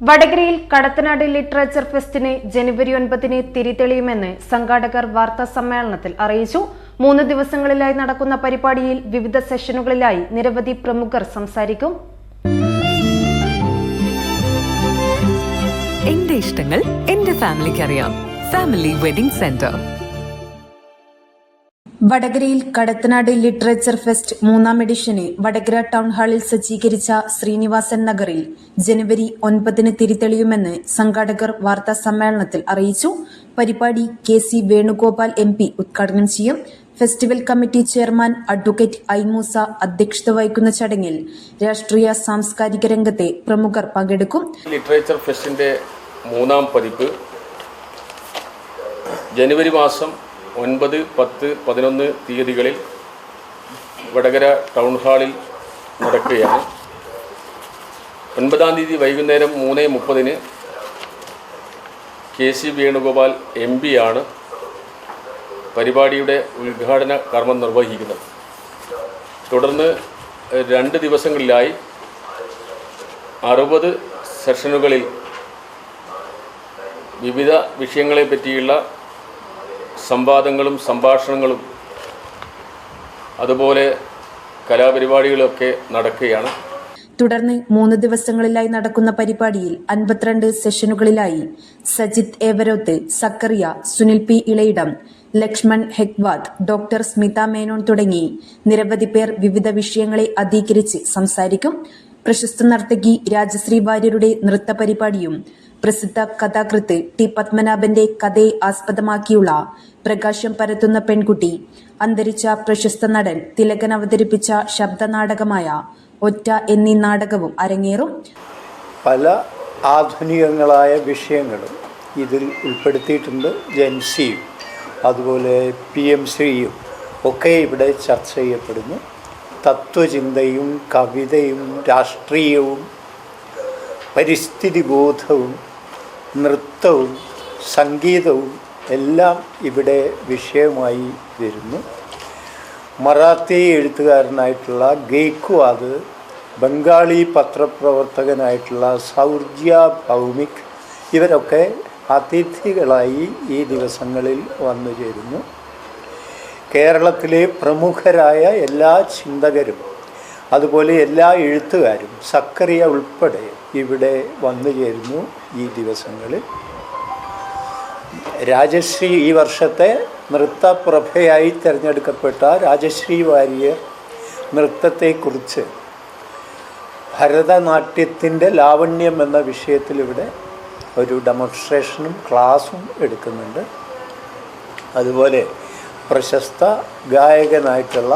വടകരയിൽ കടത്തനാട് ലിറ്ററേച്ചർ ഫെസ്റ്റിന് ജനുവരി 9 തിരിതെളിയുമെന്ന് സംഘാടകർ വാർത്താ സമ്മേളനത്തിൽ അറിയിച്ചു. 3 ദിവസങ്ങളിലായി നടക്കുന്ന പരിപാടിയിൽ വിവിധ സെഷനുകളിലായി നിരവധി പ്രമുഖർ സംസാരിക്കും. എന്റെ ഇഷ്ടങ്ങൾ എന്റെ ഫാമിലിക്ക് അറിയാം. Family wedding centre. വടകരയിൽ കടത്തനാട് ലിറ്ററേച്ചർ ഫെസ്റ്റ് 3ാം എഡിഷന് വടകര ടൗൺ ഹാളിൽ സജ്ജീകരിച്ച ശ്രീനിവാസൻ നഗറിൽ ജനുവരി 9 തിരിതെളിയുമെന്ന് സംഘാടകർ വാർത്താ സമ്മേളനത്തിൽ അറിയിച്ചു. പരിപാടി KC വേണുഗോപാൽ MP ഉദ്ഘാടനം ചെയ്യും. Festival committee chairman advocate I Moosa അധ്യക്ഷത വഹിക്കുന്ന ചടങ്ങിൽ രാഷ്ട്രീയ സാംസ്കാരിക രംഗത്തെ പ്രമുഖർ പങ്കെടുക്കും. ലിറ്ററേച്ചർ ഫെസ്റ്റിന്റെ 3ാം പതിപ്പ് ജനുവരി മാസം 9, 10, 11 തീയതികളിൽ വടകര ടൗൺ ഹാളിൽ നടക്കുകയാണ്. 9ാം തീയതി വൈകുന്നേരം 3:30 KC വേണുഗോപാൽ MP ആണ് പരിപാടിയുടെ ഉദ്ഘാടന കർമ്മം നിർവഹിക്കുന്നത്. തുടർന്ന് 2 ദിവസങ്ങളിലായി 60 സെഷനുകളിൽ വിവിധ വിഷയങ്ങളെ പറ്റിയുള്ള സംവാദങ്ങളും സംഭാഷണങ്ങളും അതുപോലെ കലാപരിപാടികളൊക്കെ നടക്കുകയാണ്. തുടർന്ന് 3 ദിവസങ്ങളിലായി നടക്കുന്ന പരിപാടിയിൽ 52 സെഷനുകളിലായി സജിത് ഏവരോത്ത്, സക്കറിയ, സുനിൽ P ഇളയിടം, ലക്ഷ്മൺ ഹെക്വാദ്, ഡോക്ടർ സ്മിത മേനോൻ തുടങ്ങി നിരവധി പേർ വിവിധ വിഷയങ്ങളെ അധികരിച്ച് സംസാരിക്കും. പ്രശസ്ത നർത്തകി രാജശ്രീ വാര്യരുടെ നൃത്ത പരിപാടിയും പ്രസിദ്ധ കഥാകൃത്ത് T പത്മനാഭന്റെ കഥയെ ആസ്പദമാക്കിയുള്ള പ്രകാശം പരത്തുന്ന പെൺകുട്ടി, അന്തരിച്ച പ്രശസ്ത നടൻ തിലകൻ അവതരിപ്പിച്ച ശബ്ദനാടകമായ ഒറ്റ എന്നീ നാടകവും അരങ്ങേറും. പല ആധുനികങ്ങളായ വിഷയങ്ങളും ഇതിൽ ഉൾപ്പെടുത്തിയിട്ടുണ്ട്. ജൻസിയും അതുപോലെ PMശ്രീയും ഒക്കെ ഇവിടെ ചർച്ച ചെയ്യപ്പെടുന്നു. തത്വചിന്തയും കവിതയും രാഷ്ട്രീയവും പരിസ്ഥിതി ബോധവും നൃത്തവും സംഗീതവും എല്ലാം ഇവിടെ വിഷയമായി വരുന്നു. മറാത്തി എഴുത്തുകാരനായിട്ടുള്ള ഗേക്വാദ്, ബംഗാളി പത്രപ്രവർത്തകനായിട്ടുള്ള സൗർജ്യ ഭൗമിക് ഇവരൊക്കെ അതിഥികളായി ഈ ദിവസങ്ങളിൽ വന്നു ചേരുന്നു. കേരളത്തിലെ പ്രമുഖരായ എല്ലാ ചിന്തകരും അതുപോലെ എല്ലാ എഴുത്തുകാരും സക്കറിയ ഉൾപ്പെടെ ഇവിടെ വന്നു ചേരുന്നു ഈ ദിവസങ്ങളിൽ. രാജശ്രീ, ഈ വർഷത്തെ നൃത്തപ്രഭയായി തിരഞ്ഞെടുക്കപ്പെട്ട രാജശ്രീ വാര്യർ നൃത്തത്തെക്കുറിച്ച് ഭരതനാട്യത്തിൻ്റെ ലാവണ്യം എന്ന വിഷയത്തിൽ ഇവിടെ ഒരു ഡെമോൺസ്ട്രേഷനും ക്ലാസും എടുക്കുന്നുണ്ട്. അതുപോലെ പ്രശസ്ത ഗായകനായിട്ടുള്ള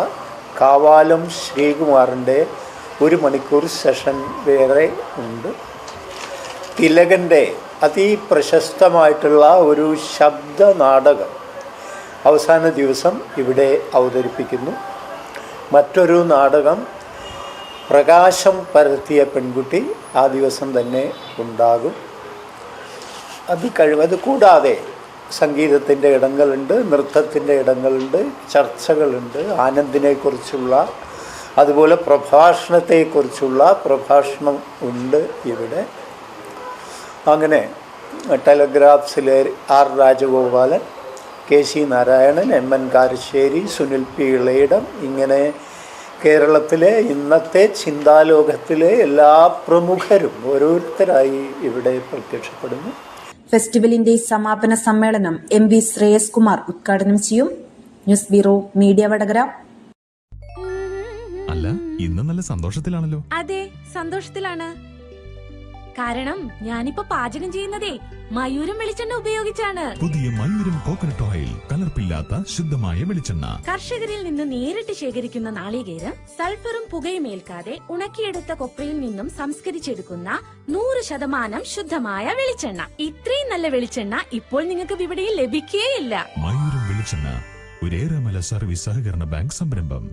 കാവാലം ശ്രീകുമാറിൻ്റെ 1 മണിക്കൂർ സെഷൻ വേറെ ഉണ്ട്. തിലകൻ്റെ അതിപ്രശസ്തമായിട്ടുള്ള ഒരു ശബ്ദനാടകം അവസാന ദിവസം ഇവിടെ അവതരിപ്പിക്കുന്നു. മറ്റൊരു നാടകം പ്രകാശം പരത്തിയ പെൺകുട്ടി ആ ദിവസം തന്നെ ഉണ്ടാകും. അത് കൂടാതെ സംഗീതത്തിൻ്റെ ഇടങ്ങളുണ്ട്, നൃത്തത്തിൻ്റെ ഇടങ്ങളുണ്ട്, ചർച്ചകളുണ്ട്, ആനന്ദിനെക്കുറിച്ചുള്ള അതുപോലെ പ്രഭാഷണത്തെക്കുറിച്ചുള്ള പ്രഭാഷണം ഉണ്ട് ഇവിടെ. അങ്ങനെ ടെലഗ്രാഫ്സിലെ R Rajagopalan, KC Narayanan, MN Karassery, Sunil P Ilayidam, ഇങ്ങനെ കേരളത്തിലെ ഇന്നത്തെ ചിന്താലോകത്തിലെ എല്ലാ പ്രമുഖരും ഓരോരുത്തരായി ഇവിടെ പ്രത്യക്ഷപ്പെടുന്നു. ഫെസ്റ്റിവലിന്റെ സമാപന സമ്മേളനം MP ശ്രേയസ് കുമാർ ഉദ്ഘാടനം ചെയ്യും. News bureau, media Vadakara. അല്ല, ഇന്ന് നല്ല സന്തോഷത്തിലാണല്ലോ. അതെ, സന്തോഷത്തിലാണ്. കാരണം ഞാനിപ്പോ പാചകം ചെയ്യുന്നതേ മയൂരം വെളിച്ചെണ്ണ ഉപയോഗിച്ചാണ്. പുതിയ മയൂരം കോക്കനട്ട് ഓയിൽ, കലർപ്പില്ലാത്ത ശുദ്ധമായ വെളിച്ചെണ്ണ. കർഷകരിൽ നിന്ന് നേരിട്ട് ശേഖരിക്കുന്ന നാളികേരം സൾഫറും പുകയും ഏൽക്കാതെ ഉണക്കിയെടുത്ത കൊപ്രയിൽ നിന്നും സംസ്കരിച്ചെടുക്കുന്ന 100% ശുദ്ധമായ വെളിച്ചെണ്ണ. ഇത്രയും നല്ല വെളിച്ചെണ്ണ ഇപ്പോൾ നിങ്ങൾക്ക് വിപണിയിൽ ലഭിക്കുകയില്ല. മയൂരം വെളിച്ചെണ്ണ, ഒരു ഏറെമല സർവീസ് സഹകരണ ബാങ്ക് സംരംഭം.